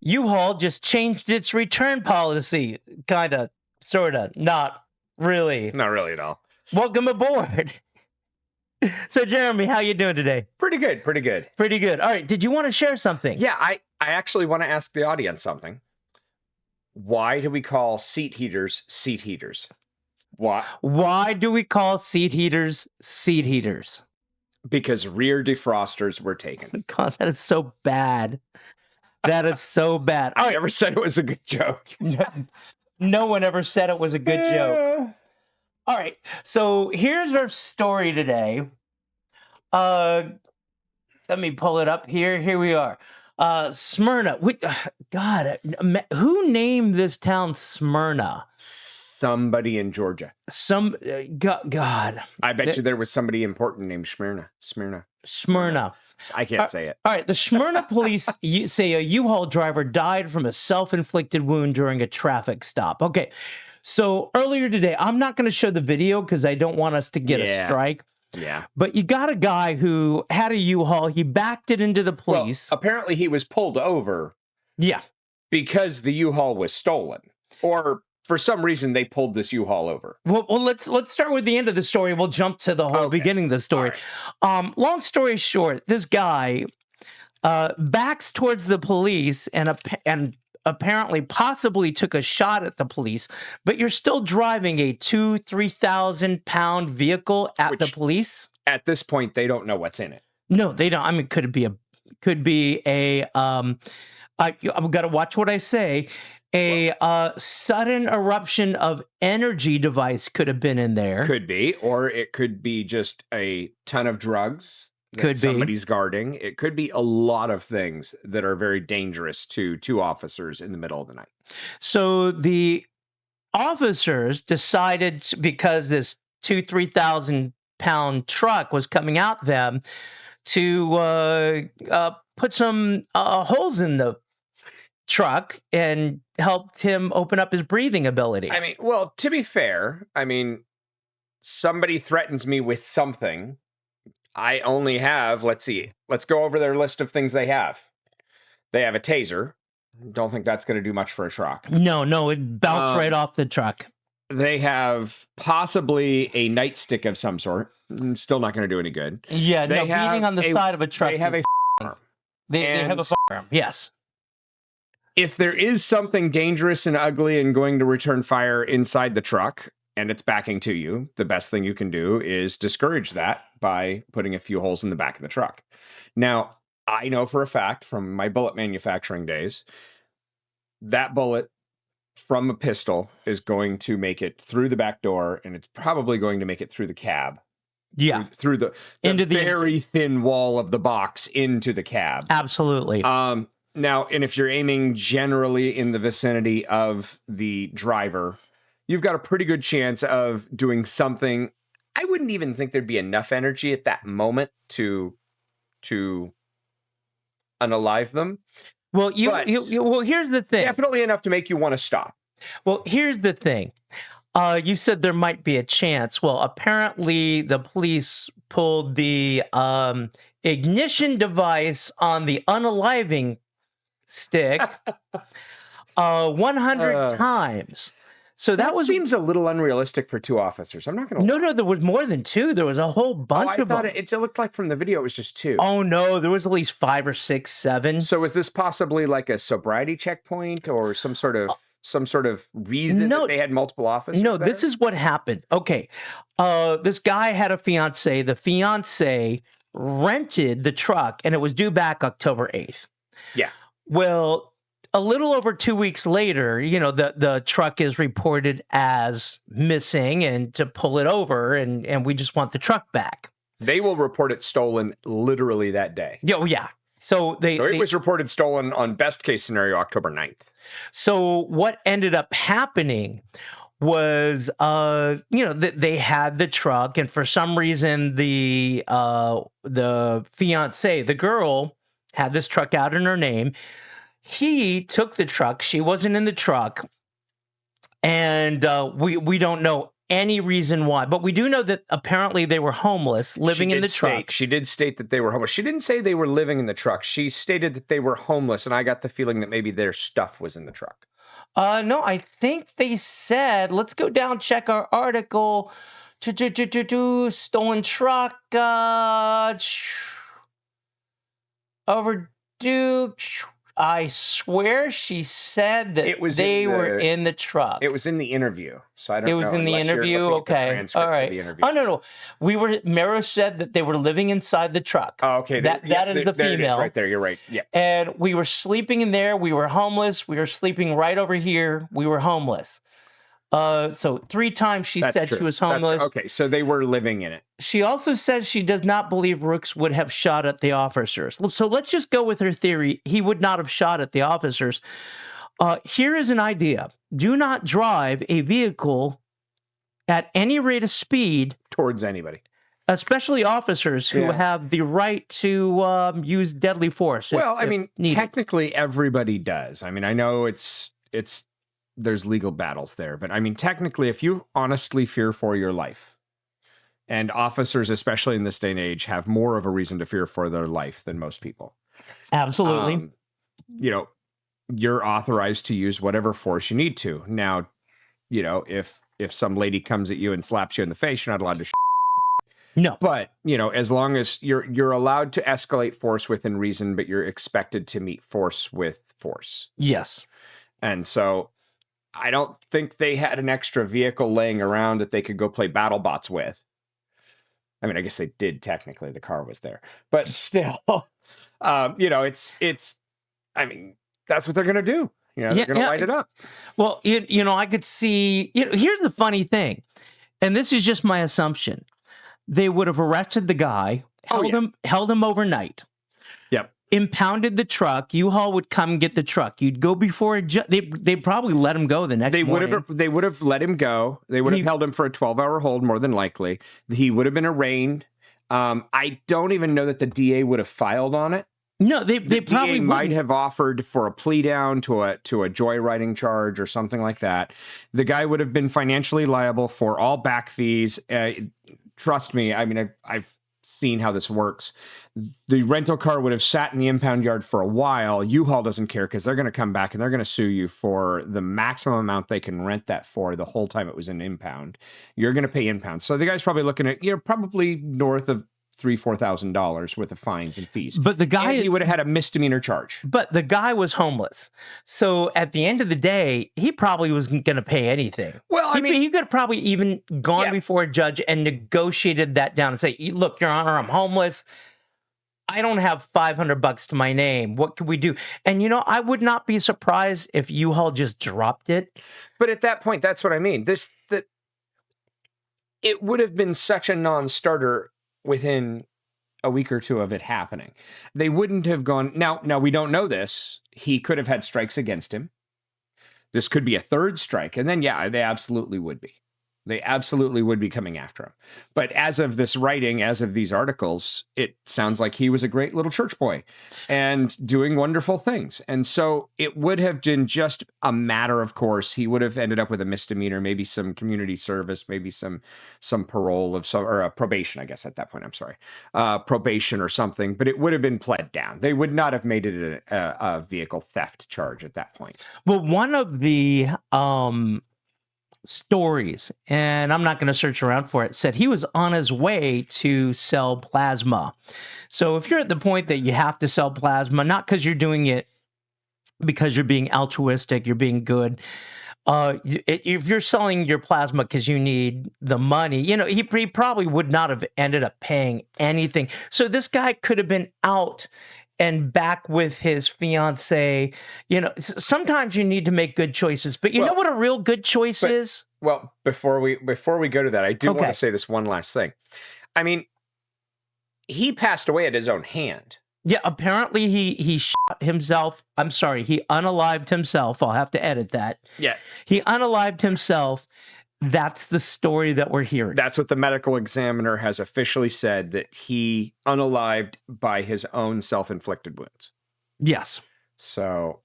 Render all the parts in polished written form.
U-Haul just changed its return policy. Kinda, sorta, not really. Not really at all. Welcome aboard. So, Jeremy, how you doing today? Pretty good, pretty good. Pretty good. All right, did you want to share something? Yeah, I actually want to ask the audience something. Why do we call seat heaters seat heaters? Why do we call seat heaters seat heaters? Because rear defrosters were taken. God, that is so bad. That is so bad. I never said it was a good joke. No one ever said it was a good joke. All right, so here's our story today. Let me pull it up here. Here we are. Smyrna. God, who named this town Smyrna? Somebody in Georgia. God. I bet you there was somebody important named Smyrna. I can't say it. All right. The Smyrna police say a U-Haul driver died from a self-inflicted wound during a traffic stop. Okay. So earlier today, I'm not going to show the video because I don't want us to get a strike. Yeah. But you got a guy who had a U-Haul. He backed it into the police. Well, apparently he was pulled over. Yeah. Because the U-Haul was stolen. Or for some reason they pulled this U-Haul over. Well, let's start with the end of the story. We'll jump to the whole beginning of the story. Right. Long story short, this guy backs towards the police and apparently possibly took a shot at the police, but you're still driving a 3,000 pound vehicle at the police. At this point, they don't know what's in it. No, they don't. I mean, could be a I've got to watch what I say. A sudden eruption of energy device could have been in there. Could be, or it could be just a ton of drugs. Somebody's guarding. It could be a lot of things that are very dangerous to two officers in the middle of the night. So the officers decided, because this 3,000 pound truck was coming at them, to put some holes in the truck and helped him open up his breathing ability. I mean, well, to be fair, somebody threatens me with something. I only have, let's go over their list of things they have. They have a taser. Don't think that's going to do much for a truck. No, it bounced right off the truck. They have possibly a nightstick of some sort. Still not going to do any good. Yeah, beating on the side of a truck. They have a firearm. They have a firearm, yes. If there is something dangerous and ugly and going to return fire inside the truck, and it's backing to you, the best thing you can do is discourage that by putting a few holes in the back of the truck. Now, I know for a fact from my bullet manufacturing days, that bullet from a pistol is going to make it through the back door, and it's probably going to make it through the cab. Yeah. Through the very thin wall of the box into the cab. Absolutely. Now, and if you're aiming generally in the vicinity of the driver, you've got a pretty good chance of doing something. I wouldn't even think there'd be enough energy at that moment to unalive them. Well, well, here's the thing. Definitely enough to make you want to stop. Well, here's the thing. You said there might be a chance. Well, apparently the police pulled the ignition device on the unaliving stick 100 times. So that seems a little unrealistic for two officers. I'm not going to. No, there was more than two. There was a whole bunch of them. It looked like from the video it was just two. Oh no, there was at least 5 or 6, 7. So is this possibly like a sobriety checkpoint or some sort of reason that they had multiple officers? No, this is what happened. Okay, this guy had a fiance. The fiance rented the truck, and it was due back October 8th. Yeah. Well, a little over 2 weeks later, the truck is reported as missing, and to pull it over, and we just want the truck back. They will report it stolen literally that day. Yeah. So it was reported stolen on best case scenario October 9th. So what ended up happening was, they had the truck, and for some reason the fiance, the girl, had this truck out in her name. He took the truck. She wasn't in the truck. And we don't know any reason why. But we do know that apparently they were homeless, living in the truck. She did state that they were homeless. She didn't say they were living in the truck. She stated that they were homeless, and I got the feeling that maybe their stuff was in the truck. No, I think they said, let's go down, check our article. Stolen truck, overdue. I swear she said that they were in the truck. It was in the interview, so I don't know. It was in the interview? Okay. All right. Oh, no. Mero said that they were living inside the truck. Oh, okay. That is the female. It is right there. You're right. Yeah. And we were sleeping in there. We were homeless. We were sleeping right over here. We were homeless. So 3 times she said she was homeless. Okay, so they were living in it. She also says she does not believe Rooks would have shot at the officers. So let's just go with her theory. He would not have shot at the officers. Here is an idea. Do not drive a vehicle at any rate of speed towards anybody, especially officers who have the right to use deadly force. Well, I mean, technically everybody does. I mean, I know it's there's legal battles there, but I mean, technically, if you honestly fear for your life, and officers, especially in this day and age, have more of a reason to fear for their life than most people. Absolutely. You're authorized to use whatever force you need to. Now, if some lady comes at you and slaps you in the face, you're not allowed to No. But, as long as you're allowed to escalate force within reason, but you're expected to meet force with force. Yes. And so I don't think they had an extra vehicle laying around that they could go play BattleBots with. I mean, I guess they did technically. The car was there, but still, it's. I mean, that's what they're going to do. They're going to light it up. Well, I could see. Here's the funny thing, and this is just my assumption: they would have arrested the guy, held him overnight. Yep. Impounded the truck. U-Haul would come get the truck. You'd go before a judge. They'd probably let him go the next morning. They would have let him go. They would have held him for a 12-hour hold, more than likely. He would have been arraigned. I don't even know that the DA would have filed on it. No, they probably might have offered for a plea down to a joyriding charge or something like that. The guy would have been financially liable for all back fees. Trust me. I mean, I've seen how this works. The rental car would have sat in the impound yard for a while. U-Haul doesn't care because they're going to come back and they're going to sue you for the maximum amount they can rent that for the whole time it was in impound. You're going to pay impound. So the guy's probably looking at, probably north of $3,000-$4,000 worth of fines and fees. But the guy, he would have had a misdemeanor charge. But the guy was homeless. So at the end of the day, he probably wasn't going to pay anything. Well, I mean, he could have probably even gone before a judge and negotiated that down and say, look, Your Honor, I'm homeless. I don't have $500 to my name. What can we do? And, I would not be surprised if U-Haul just dropped it. But at that point, that's what I mean. It would have been such a non-starter within a week or two of it happening. They wouldn't have gone. Now we don't know this. He could have had strikes against him. This could be a third strike. And then, they absolutely would be. They absolutely would be coming after him. But as of this writing, as of these articles, it sounds like he was a great little church boy and doing wonderful things. And so it would have been just a matter of course. He would have ended up with a misdemeanor, maybe some community service, maybe some parole or a probation, I guess at that point, I'm sorry, probation or something, but it would have been pled down. They would not have made it a vehicle theft charge at that point. Well, one of the, stories, and I'm not going to search around for it, said he was on his way to sell plasma. So if you're at the point that you have to sell plasma, not because you're doing it because you're being altruistic, you're being good, if you're selling your plasma because you need the money, he probably would not have ended up paying anything. So this guy could have been out and back with his fiance. Sometimes you need to make good choices, but you know what a real good choice is? Well, before we go to that, I do want to say this one last thing. I mean, he passed away at his own hand. Yeah, apparently he shot himself. I'm sorry, he unalived himself. I'll have to edit that. Yeah. He unalived himself. That's the story that we're hearing. That's what the medical examiner has officially said, that he unalived by his own self-inflicted wounds. Yes. So,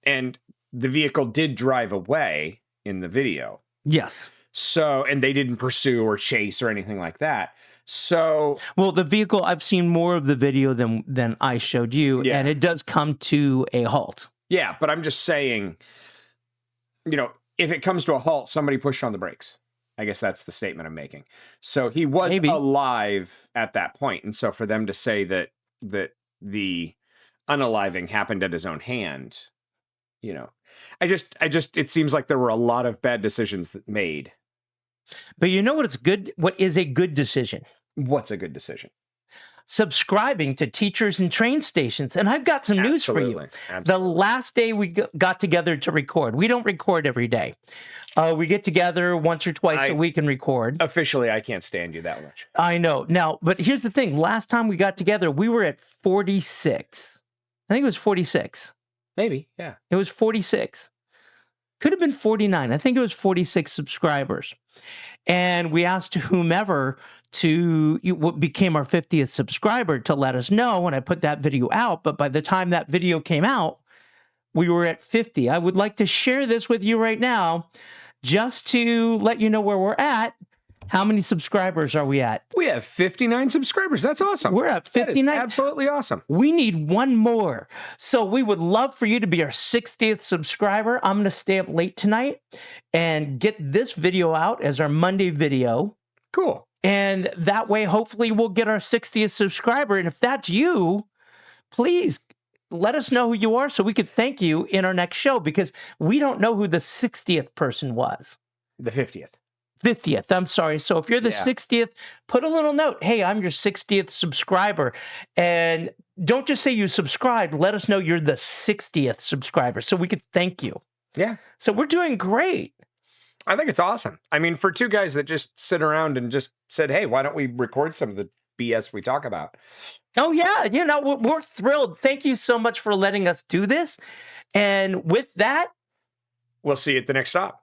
and the vehicle did drive away in the video. Yes. So, and they didn't pursue or chase or anything like that. So, well, the vehicle, I've seen more of the video than I showed you, and it does come to a halt. Yeah, but I'm just saying, if it comes to a halt, somebody pushed on the brakes. I guess that's the statement I'm making. So he was alive at that point. And so for them to say that the unaliving happened at his own hand, it seems like there were a lot of bad decisions that made. But you know what is a good decision? What's a good decision? Subscribing to teachers and train stations. And I've got some news for you. Absolutely. The last day we got together to record, we don't record every day. We get together once or twice a week and record. Officially, I can't stand you that much. I know. Now, but here's the thing. Last time we got together, we were at 46. I think it was 46. Maybe, yeah. It was 46. Could have been 49. I think it was 46 subscribers. And we asked whomever what became our 50th subscriber to let us know when I put that video out. But by the time that video came out, we were at 50. I would like to share this with you right now just to let you know where we're at. How many subscribers are we at? We have 59 subscribers. That's awesome. We're at 59. That is absolutely awesome. We need one more. So we would love for you to be our 60th subscriber. I'm going to stay up late tonight and get this video out as our Monday video. Cool. And that way, hopefully, we'll get our 60th subscriber. And if that's you, please let us know who you are so we could thank you in our next show, because we don't know who the 60th person was. The 50th. 50th, I'm sorry. So if you're the 60th, put a little note. Hey, I'm your 60th subscriber. And don't just say you subscribed. Let us know you're the 60th subscriber so we could thank you. Yeah. So we're doing great. I think it's awesome. I mean, for two guys that just sit around and just said, hey, why don't we record some of the BS we talk about? Oh, yeah. We're thrilled. Thank you so much for letting us do this. And with that, we'll see you at the next stop.